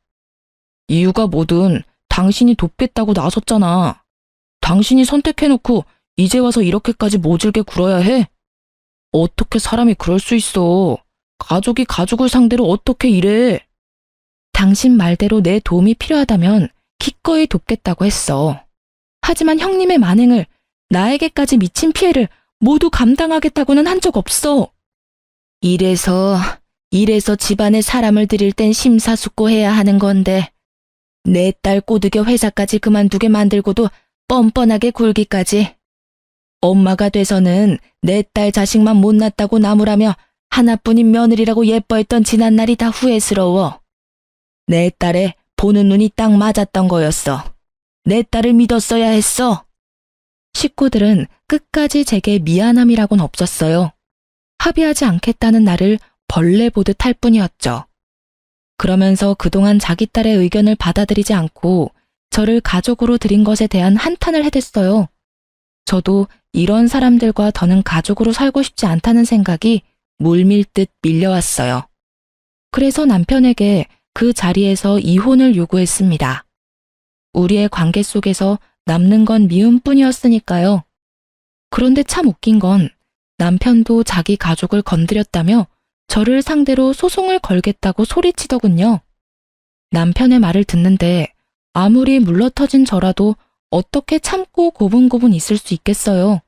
이유가 뭐든 당신이 돕겠다고 나섰잖아. 당신이 선택해놓고 이제 와서 이렇게까지 모질게 굴어야 해? 어떻게 사람이 그럴 수 있어. 가족이 가족을 상대로 어떻게 이래. 당신 말대로 내 도움이 필요하다면 기꺼이 돕겠다고 했어. 하지만 형님의 만행을, 나에게까지 미친 피해를 모두 감당하겠다고는 한 적 없어. 이래서 집안에 사람을 들일 땐 심사숙고해야 하는 건데 내 딸 꼬드겨 회사까지 그만두게 만들고도 뻔뻔하게 굴기까지. 엄마가 돼서는 내 딸 자식만 못났다고 나무라며 하나뿐인 며느리라고 예뻐했던 지난날이 다 후회스러워. 내 딸에 보는 눈이 딱 맞았던 거였어. 내 딸을 믿었어야 했어. 식구들은 끝까지 제게 미안함이라고는 없었어요. 합의하지 않겠다는 나를 벌레 보듯 할 뿐이었죠. 그러면서 그동안 자기 딸의 의견을 받아들이지 않고 저를 가족으로 들인 것에 대한 한탄을 해댔어요. 저도 이런 사람들과 더는 가족으로 살고 싶지 않다는 생각이 물밀듯 밀려왔어요. 그래서 남편에게 그 자리에서 이혼을 요구했습니다. 우리의 관계 속에서 남는 건 미움뿐이었으니까요. 그런데 참 웃긴 건 남편도 자기 가족을 건드렸다며 저를 상대로 소송을 걸겠다고 소리치더군요. 남편의 말을 듣는데 아무리 물러터진 저라도 어떻게 참고 고분고분 있을 수 있겠어요.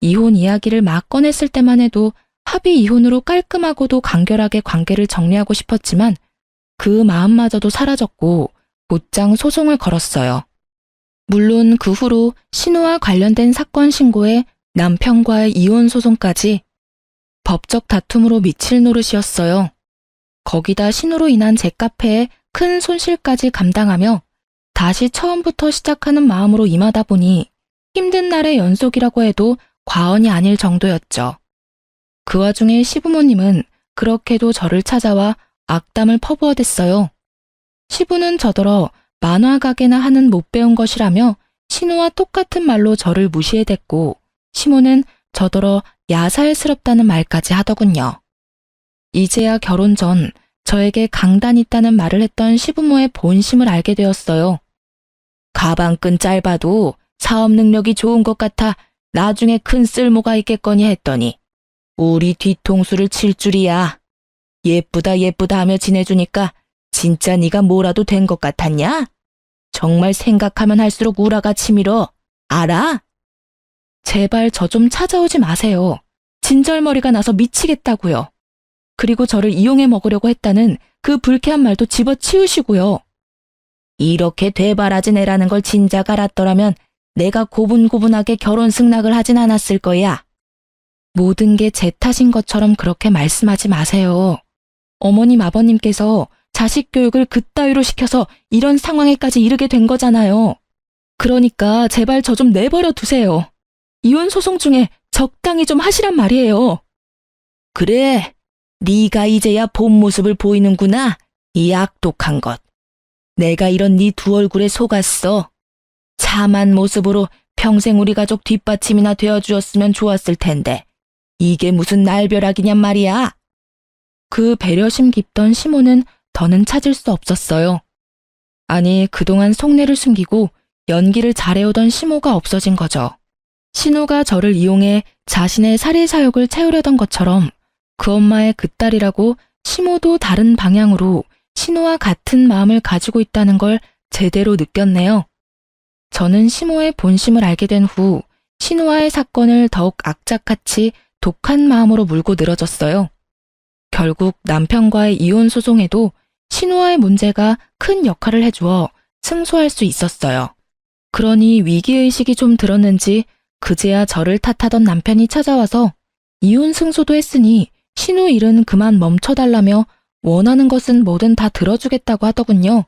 이혼 이야기를 막 꺼냈을 때만 해도 합의 이혼으로 깔끔하고도 간결하게 관계를 정리하고 싶었지만 그 마음마저도 사라졌고 곧장 소송을 걸었어요. 물론 그 후로 신우와 관련된 사건 신고에 남편과의 이혼 소송까지 법적 다툼으로 미칠 노릇이었어요. 거기다 신우로 인한 제 카페에 큰 손실까지 감당하며 다시 처음부터 시작하는 마음으로 임하다 보니 힘든 날의 연속이라고 해도 과언이 아닐 정도였죠. 그 와중에 시부모님은 그렇게도 저를 찾아와 악담을 퍼부어댔어요. 시부는 저더러 만화 가게나 하는 못 배운 것이라며 신우와 똑같은 말로 저를 무시해댔고 시모는 저더러 야살스럽다는 말까지 하더군요. 이제야 결혼 전 저에게 강단 있다는 말을 했던 시부모의 본심을 알게 되었어요. 가방끈 짧아도 사업 능력이 좋은 것 같아 나중에 큰 쓸모가 있겠거니 했더니 우리 뒤통수를 칠 줄이야. 예쁘다 예쁘다 하며 지내주니까 진짜 네가 뭐라도 된 것 같았냐? 정말 생각하면 할수록 우라가 치밀어. 알아? 제발 저 좀 찾아오지 마세요. 진절머리가 나서 미치겠다고요. 그리고 저를 이용해 먹으려고 했다는 그 불쾌한 말도 집어치우시고요. 이렇게 되바라진 애라는 걸 진작 알았더라면 내가 고분고분하게 결혼 승낙을 하진 않았을 거야. 모든 게 제 탓인 것처럼 그렇게 말씀하지 마세요. 어머님, 아버님께서 자식 교육을 그따위로 시켜서 이런 상황에까지 이르게 된 거잖아요. 그러니까 제발 저 좀 내버려 두세요. 이혼 소송 중에 적당히 좀 하시란 말이에요. 그래, 네가 이제야 본 모습을 보이는구나. 이 악독한 것. 내가 이런 네 두 얼굴에 속았어. 참한 모습으로 평생 우리 가족 뒷받침이나 되어주었으면 좋았을 텐데 이게 무슨 날벼락이냔 말이야. 그 배려심 깊던 시모는 더는 찾을 수 없었어요. 아니, 그동안 속내를 숨기고 연기를 잘해오던 시모가 없어진 거죠. 신우가 저를 이용해 자신의 살해 사욕을 채우려던 것처럼 그 엄마의 그 딸이라고 시모도 다른 방향으로 신우와 같은 마음을 가지고 있다는 걸 제대로 느꼈네요. 저는 시모의 본심을 알게 된 후 신우와의 사건을 더욱 악착같이 독한 마음으로 물고 늘어졌어요. 결국 남편과의 이혼 소송에도 신우와의 문제가 큰 역할을 해주어 승소할 수 있었어요. 그러니 위기의식이 좀 들었는지 그제야 저를 탓하던 남편이 찾아와서 이혼 승소도 했으니 신우 일은 그만 멈춰달라며 원하는 것은 뭐든 다 들어주겠다고 하더군요.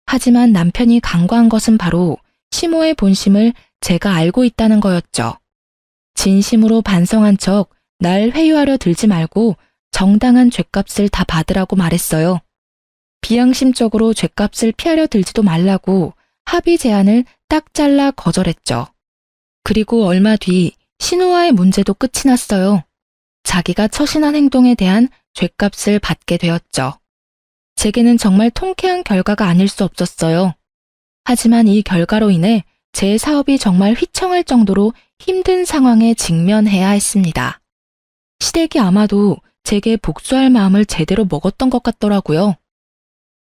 하지만 남편이 간과한 것은 바로 시모의 본심을 제가 알고 있다는 거였죠. 진심으로 반성한 척 날 회유하려 들지 말고 정당한 죗값을 다 받으라고 말했어요. 비양심적으로 죗값을 피하려 들지도 말라고 합의 제안을 딱 잘라 거절했죠. 그리고 얼마 뒤 신우와의 문제도 끝이 났어요. 자기가 처신한 행동에 대한 죗값을 받게 되었죠. 제게는 정말 통쾌한 결과가 아닐 수 없었어요. 하지만 이 결과로 인해 제 사업이 정말 휘청할 정도로 힘든 상황에 직면해야 했습니다. 시댁이 아마도 제게 복수할 마음을 제대로 먹었던 것 같더라고요.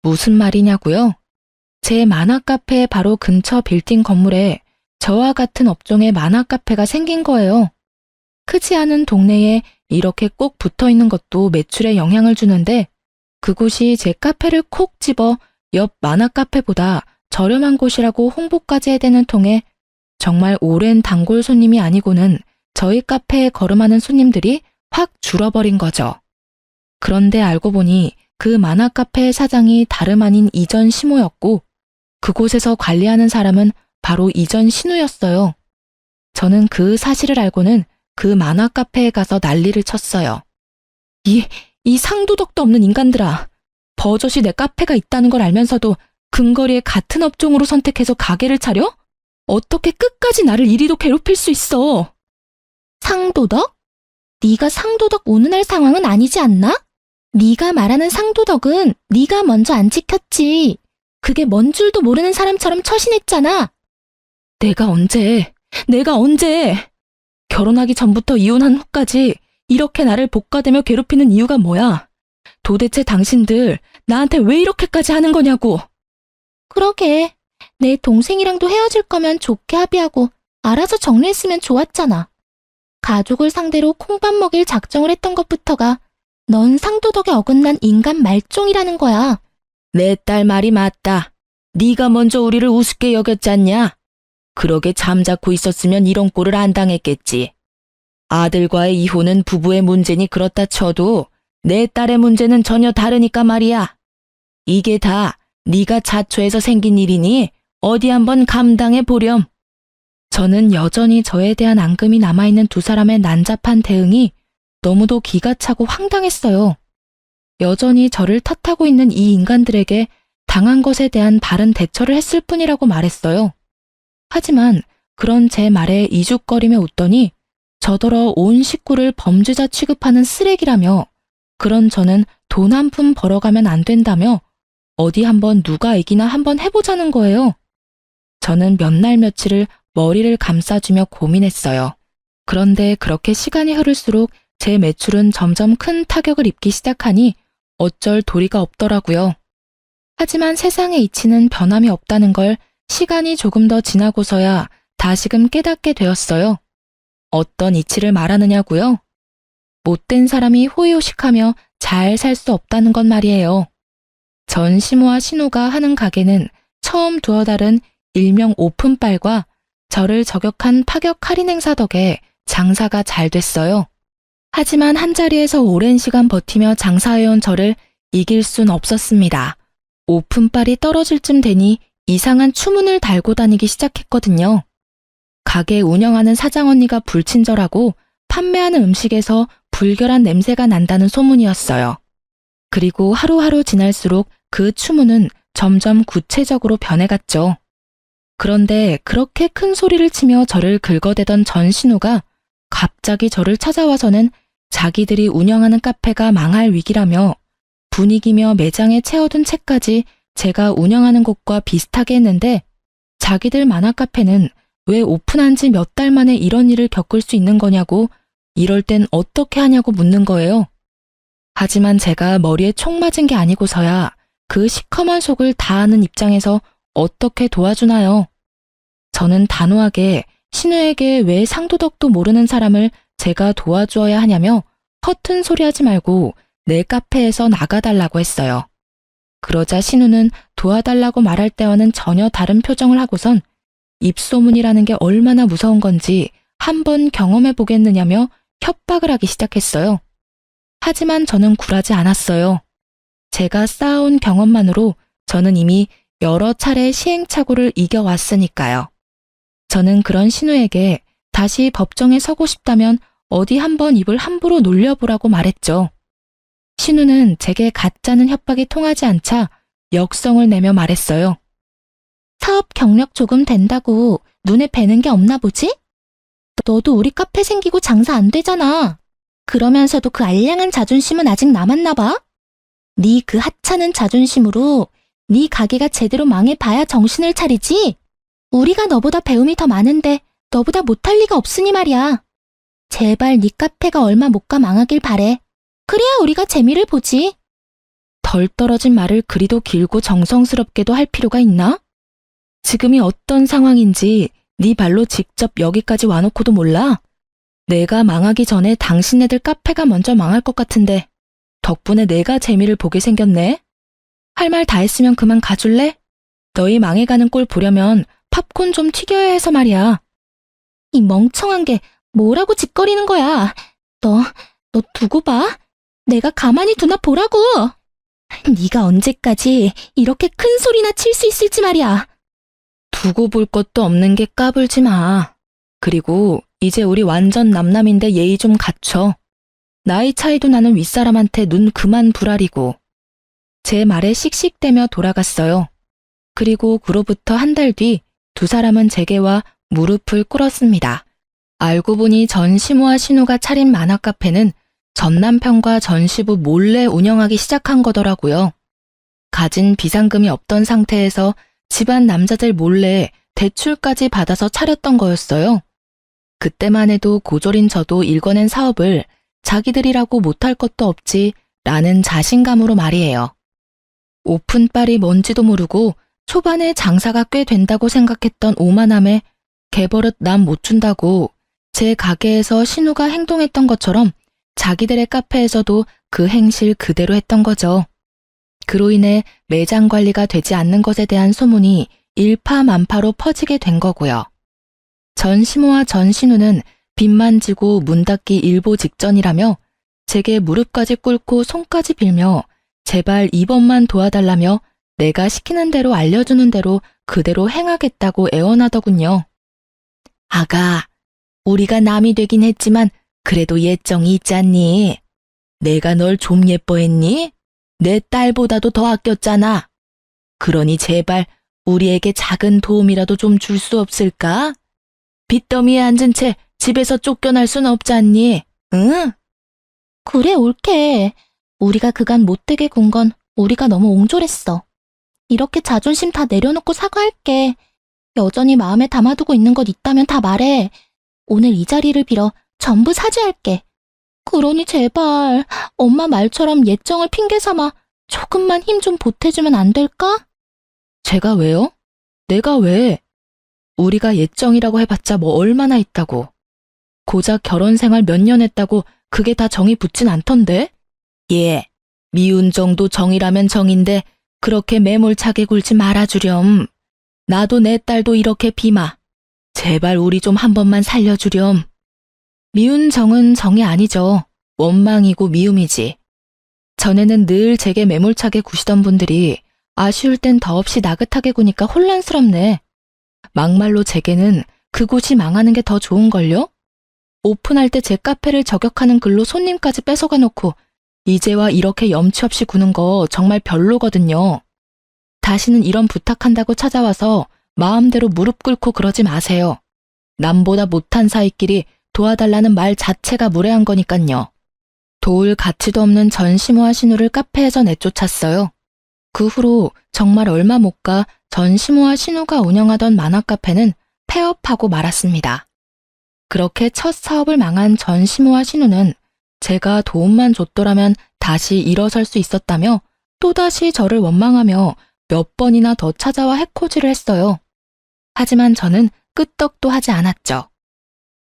무슨 말이냐고요? 제 만화 카페 바로 근처 빌딩 건물에 저와 같은 업종의 만화 카페가 생긴 거예요. 크지 않은 동네에 이렇게 꼭 붙어 있는 것도 매출에 영향을 주는데 그곳이 제 카페를 콕 집어 옆 만화 카페보다 저렴한 곳이라고 홍보까지 해대는 통에 정말 오랜 단골 손님이 아니고는 저희 카페에 걸음하는 손님들이 확 줄어버린 거죠. 그런데 알고 보니 그 만화 카페의 사장이 다름 아닌 이전 시모였고 그곳에서 관리하는 사람은 바로 이전 신우였어요. 저는 그 사실을 알고는 그 만화 카페에 가서 난리를 쳤어요. 이 상도덕도 없는 인간들아. 버젓이 내 카페가 있다는 걸 알면서도 근거리에 같은 업종으로 선택해서 가게를 차려? 어떻게 끝까지 나를 이리도 괴롭힐 수 있어? 상도덕? 네가 상도덕 운운할 상황은 아니지 않나? 네가 말하는 상도덕은 네가 먼저 안 지켰지. 그게 뭔 줄도 모르는 사람처럼 처신했잖아. 내가 언제? 결혼하기 전부터 이혼한 후까지 이렇게 나를 복가대며 괴롭히는 이유가 뭐야? 도대체 당신들 나한테 왜 이렇게까지 하는 거냐고. 그러게. 내 동생이랑도 헤어질 거면 좋게 합의하고 알아서 정리했으면 좋았잖아. 가족을 상대로 콩밥 먹일 작정을 했던 것부터가 넌 상도덕에 어긋난 인간 말종이라는 거야. 내 딸 말이 맞다. 네가 먼저 우리를 우습게 여겼잖냐? 그러게 잠자코 있었으면 이런 꼴을 안 당했겠지. 아들과의 이혼은 부부의 문제니 그렇다 쳐도 내 딸의 문제는 전혀 다르니까 말이야. 이게 다 네가 자초해서 생긴 일이니 어디 한번 감당해 보렴. 저는 여전히 저에 대한 앙금이 남아있는 두 사람의 난잡한 대응이 너무도 기가 차고 황당했어요. 여전히 저를 탓하고 있는 이 인간들에게 당한 것에 대한 바른 대처를 했을 뿐이라고 말했어요. 하지만 그런 제 말에 이죽거리며 웃더니 저더러 온 식구를 범죄자 취급하는 쓰레기라며 그런 저는 돈 한 푼 벌어가면 안 된다며 어디 한번 누가 이기나 한번 해보자는 거예요. 저는 몇 날 며칠을 머리를 감싸주며 고민했어요. 그런데 그렇게 시간이 흐를수록 제 매출은 점점 큰 타격을 입기 시작하니 어쩔 도리가 없더라고요. 하지만 세상의 이치는 변함이 없다는 걸 시간이 조금 더 지나고서야 다시금 깨닫게 되었어요. 어떤 이치를 말하느냐고요? 못된 사람이 호의호식하며 잘 살 수 없다는 건 말이에요. 전 시모와 신우가 하는 가게는 처음 두어 달은 일명 오픈빨과 저를 저격한 파격 할인 행사 덕에 장사가 잘 됐어요. 하지만 한자리에서 오랜 시간 버티며 장사해온 저를 이길 순 없었습니다. 오픈빨이 떨어질 쯤 되니 이상한 추문을 달고 다니기 시작했거든요. 가게 운영하는 사장 언니가 불친절하고 판매하는 음식에서 불결한 냄새가 난다는 소문이었어요. 그리고 하루하루 지날수록 그 추문은 점점 구체적으로 변해갔죠. 그런데 그렇게 큰 소리를 치며 저를 긁어대던 전신우가 갑자기 저를 찾아와서는 자기들이 운영하는 카페가 망할 위기라며 분위기며 매장에 채워둔 책까지 제가 운영하는 곳과 비슷하게 했는데 자기들 만화 카페는 왜 오픈한 지 몇 달 만에 이런 일을 겪을 수 있는 거냐고 이럴 땐 어떻게 하냐고 묻는 거예요. 하지만 제가 머리에 총 맞은 게 아니고서야 그 시커먼 속을 다 아는 입장에서 어떻게 도와주나요? 저는 단호하게 신우에게 왜 상도덕도 모르는 사람을 제가 도와주어야 하냐며 허튼 소리 하지 말고 내 카페에서 나가달라고 했어요. 그러자 신우는 도와달라고 말할 때와는 전혀 다른 표정을 하고선 입소문이라는 게 얼마나 무서운 건지 한번 경험해 보겠느냐며 협박을 하기 시작했어요. 하지만 저는 굴하지 않았어요. 제가 쌓아온 경험만으로 저는 이미 여러 차례 시행착오를 이겨왔으니까요. 저는 그런 신우에게 다시 법정에 서고 싶다면 어디 한번 입을 함부로 놀려보라고 말했죠. 신우는 제게 가짜는 협박이 통하지 않자 역성을 내며 말했어요. 사업 경력 조금 된다고 눈에 뵈는 게 없나 보지? 너도 우리 카페 생기고 장사 안 되잖아. 그러면서도 그 알량한 자존심은 아직 남았나 봐? 네 그 하찮은 자존심으로 네 가게가 제대로 망해봐야 정신을 차리지? 우리가 너보다 배움이 더 많은데 너보다 못할 리가 없으니 말이야. 제발 네 카페가 얼마 못 가 망하길 바래. 그래야 우리가 재미를 보지. 덜 떨어진 말을 그리도 길고 정성스럽게도 할 필요가 있나? 지금이 어떤 상황인지 네 발로 직접 여기까지 와놓고도 몰라? 내가 망하기 전에 당신네들 카페가 먼저 망할 것 같은데 덕분에 내가 재미를 보게 생겼네? 할 말 다 했으면 그만 가줄래? 너희 망해가는 꼴 보려면 팝콘 좀 튀겨야 해서 말이야. 이 멍청한 게 뭐라고 짓거리는 거야? 너 두고 봐. 내가 가만히 두나 보라고. 네가 언제까지 이렇게 큰 소리나 칠 수 있을지 말이야. 두고 볼 것도 없는 게 까불지 마. 그리고 이제 우리 완전 남남인데 예의 좀 갖춰. 나이 차이도 나는 윗사람한테 눈 그만 부라리고. 제 말에 씩씩대며 돌아갔어요. 그리고 그로부터 한 달 뒤 두 사람은 제게와 무릎을 꿇었습니다. 알고 보니 전 시모와 신우가 차린 만화 카페는 전 남편과 전 시부 몰래 운영하기 시작한 거더라고요. 가진 비상금이 없던 상태에서 집안 남자들 몰래 대출까지 받아서 차렸던 거였어요. 그때만 해도 고졸인 저도 일궈낸 사업을 자기들이라고 못할 것도 없지 라는 자신감으로 말이에요. 오픈빨이 뭔지도 모르고 초반에 장사가 꽤 된다고 생각했던 오만함에 개버릇 남 못 준다고 제 가게에서 신우가 행동했던 것처럼 자기들의 카페에서도 그 행실 그대로 했던 거죠. 그로 인해 매장 관리가 되지 않는 것에 대한 소문이 일파만파로 퍼지게 된 거고요. 전 시모와 전 신우는 빚만 지고 문 닫기 일보 직전이라며 제게 무릎까지 꿇고 손까지 빌며 제발 이번만 도와달라며 내가 시키는 대로 알려주는 대로 그대로 행하겠다고 애원하더군요. 아가, 우리가 남이 되긴 했지만 그래도 예정이 있잖니. 내가 널 좀 예뻐했니? 내 딸보다도 더 아꼈잖아. 그러니 제발 우리에게 작은 도움이라도 좀 줄 수 없을까? 빚더미에 앉은 채 집에서 쫓겨날 순 없잖니, 응? 그래, 옳게. 우리가 그간 못되게 군 건 우리가 너무 옹졸했어. 이렇게 자존심 다 내려놓고 사과할게. 여전히 마음에 담아두고 있는 것 있다면 다 말해. 오늘 이 자리를 빌어 전부 사죄할게. 그러니 제발 엄마 말처럼 예정을 핑계 삼아 조금만 힘 좀 보태주면 안 될까? 제가 왜요? 내가 왜? 우리가 예정이라고 해봤자 뭐 얼마나 있다고. 고작 결혼 생활 몇 년 했다고 그게 다 정이 붙진 않던데? 예, 미운 정도 정이라면 정인데 그렇게 매몰차게 굴지 말아주렴. 나도 내 딸도 이렇게 비마. 제발 우리 좀 한 번만 살려주렴. 미운 정은 정이 아니죠. 원망이고 미움이지. 전에는 늘 제게 매몰차게 구시던 분들이 아쉬울 땐 더없이 나긋하게 구니까 혼란스럽네. 막말로 제게는 그곳이 망하는 게 더 좋은걸요? 오픈할 때 제 카페를 저격하는 글로 손님까지 뺏어가 놓고 이제와 이렇게 염치 없이 구는 거 정말 별로거든요. 다시는 이런 부탁한다고 찾아와서 마음대로 무릎 꿇고 그러지 마세요. 남보다 못한 사이끼리 도와달라는 말 자체가 무례한 거니깐요. 도울 가치도 없는 전시모아 신우를 카페에서 내쫓았어요. 그 후로 정말 얼마 못 가 전시모아 신우가 운영하던 만화 카페는 폐업하고 말았습니다. 그렇게 첫 사업을 망한 전시모아 신우는 제가 도움만 줬더라면 다시 일어설 수 있었다며 또다시 저를 원망하며 몇 번이나 더 찾아와 해코지를 했어요. 하지만 저는 끄떡도 하지 않았죠.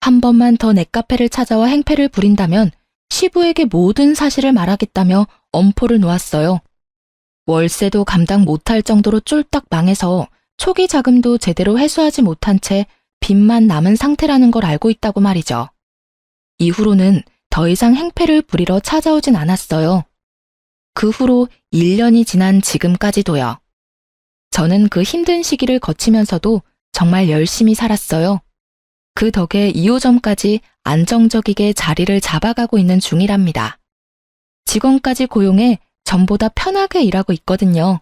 한 번만 더 내 카페를 찾아와 행패를 부린다면 시부에게 모든 사실을 말하겠다며 엄포를 놓았어요. 월세도 감당 못할 정도로 쫄딱 망해서 초기 자금도 제대로 회수하지 못한 채 빚만 남은 상태라는 걸 알고 있다고 말이죠. 이후로는 더 이상 행패를 부리러 찾아오진 않았어요. 그 후로 1년이 지난 지금까지도요. 저는 그 힘든 시기를 거치면서도 정말 열심히 살았어요. 그 덕에 2호점까지 안정적이게 자리를 잡아가고 있는 중이랍니다. 직원까지 고용해 전보다 편하게 일하고 있거든요.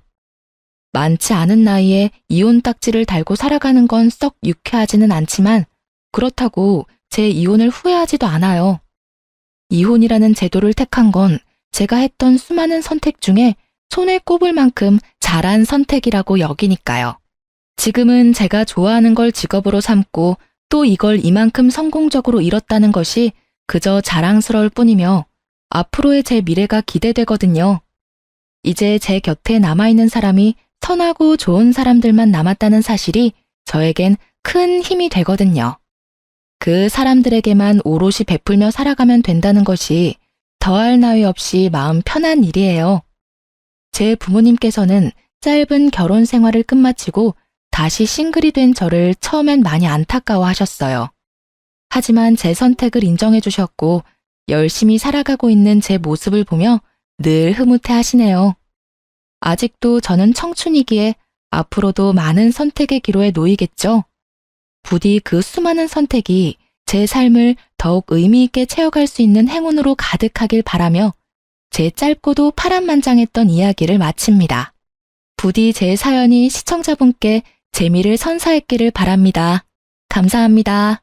많지 않은 나이에 이혼 딱지를 달고 살아가는 건 썩 유쾌하지는 않지만 그렇다고 제 이혼을 후회하지도 않아요. 이혼이라는 제도를 택한 건 제가 했던 수많은 선택 중에 손에 꼽을 만큼 잘한 선택이라고 여기니까요. 지금은 제가 좋아하는 걸 직업으로 삼고 또 이걸 이만큼 성공적으로 이뤘다는 것이 그저 자랑스러울 뿐이며 앞으로의 제 미래가 기대되거든요. 이제 제 곁에 남아있는 사람이 선하고 좋은 사람들만 남았다는 사실이 저에겐 큰 힘이 되거든요. 그 사람들에게만 오롯이 베풀며 살아가면 된다는 것이 더할 나위 없이 마음 편한 일이에요. 제 부모님께서는 짧은 결혼 생활을 끝마치고 다시 싱글이 된 저를 처음엔 많이 안타까워하셨어요. 하지만 제 선택을 인정해 주셨고 열심히 살아가고 있는 제 모습을 보며 늘 흐뭇해 하시네요. 아직도 저는 청춘이기에 앞으로도 많은 선택의 기로에 놓이겠죠. 부디 그 수많은 선택이 제 삶을 더욱 의미 있게 채워갈 수 있는 행운으로 가득하길 바라며 제 짧고도 파란만장했던 이야기를 마칩니다. 부디 제 사연이 시청자분께 재미를 선사했기를 바랍니다. 감사합니다.